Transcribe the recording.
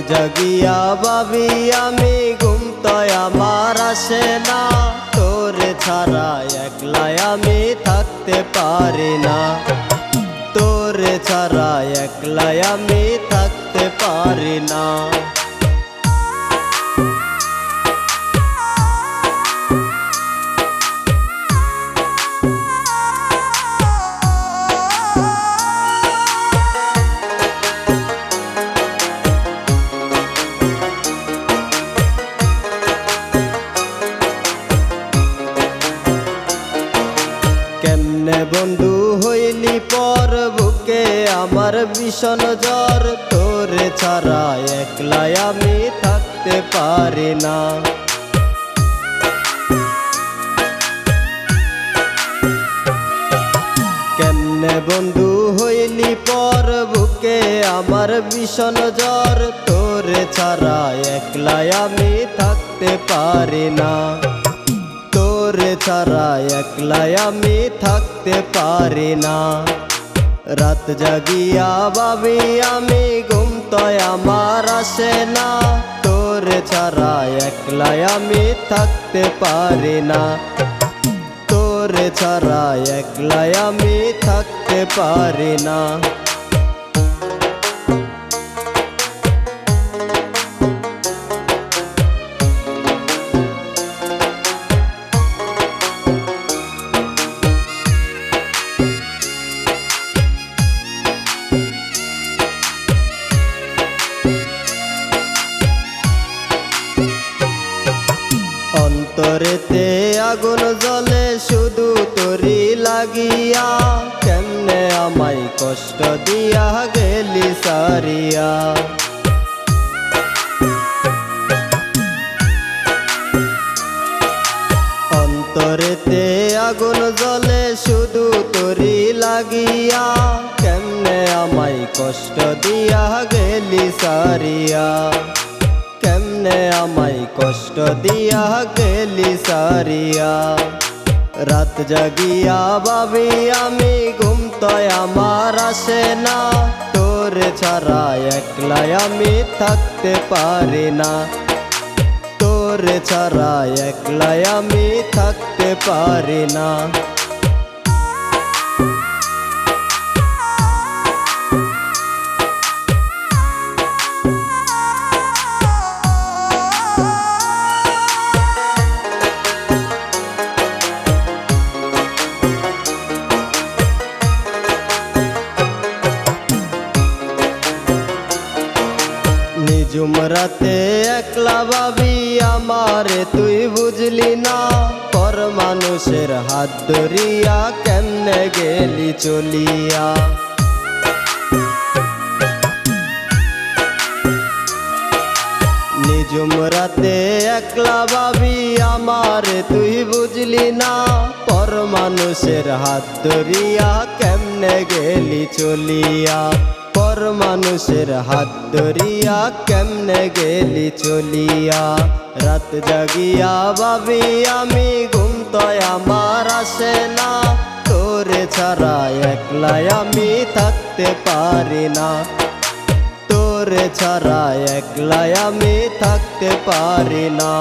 জাগিয়া ভাবি আমি ঘুম তো আমার আসে না, তোরে ছাড়া একলাই আমি থাকতে পারি না, তোরে ছাড়া একলাই আমি থাকতে পারি না। কেমনে বন্ধু হইলি পর বুকে আমার ভীষণ জ্বর, তোরে ছাড়া একলাই আমি থাকতে পারি না। কেমনে বন্ধু হইলি পর বুকে আমার ভীষণ জ্বর, তোরে ছাড়া একলাই আমি থাকতে পারি না, তোরে ছাড়া একলাই আমি থাকতে পারি না। রাত জাগিয়া ভাবি আমি ঘুম তো আমার আসে না, তোরে ছাড়া একলাই আমি থাকতে পারি না, তোরে ছাড়া একলাই আমি থাকতে পারি না। অন্তরেতে আগুন জ্বলে শুধু তোরি লাগিয়া, কেমনে আমায় কষ্ট দিয়া গেলি সারিয়া। অন্তরেতে আগুন জ্বলে শুধু তোরি লাগিয়া, কেমনে আমায় কষ্ট দিয়া গেলি সারিয়া, কেমনে আমায় কষ্ট দিয়া গেলি সারিয়া। রাত জাগিয়া ভাবি আমি ঘুম তো আমার আসে না, তোরে ছাড়া একলাই আমি থাকতে পারি না, তোরে ছাড়া একলাই আমি থাকতে পারি না। নিঝুম রাতে একলা ভাবি আমারে তুই বুঝলি না, পর মানুষের হাত ধরিয়া কেমনে গেলি চলিয়া। নিঝুম রাতে একলা ভাবি আমারে তুই বুঝলি না, পর মানুষের হাত ধরিয়া কেমনে গেলি চলিয়া, পর মানুষের হাত ধরিয়া কেমনে গেলি চলিয়া। রাত জাগিয়া ভাবি আমি ঘুম তো আমার আসে না, তোরে ছাড়া একলাই আমি থাকতে পারি না, তোরে ছাড়া একলাই আমি থাকতে পারি না।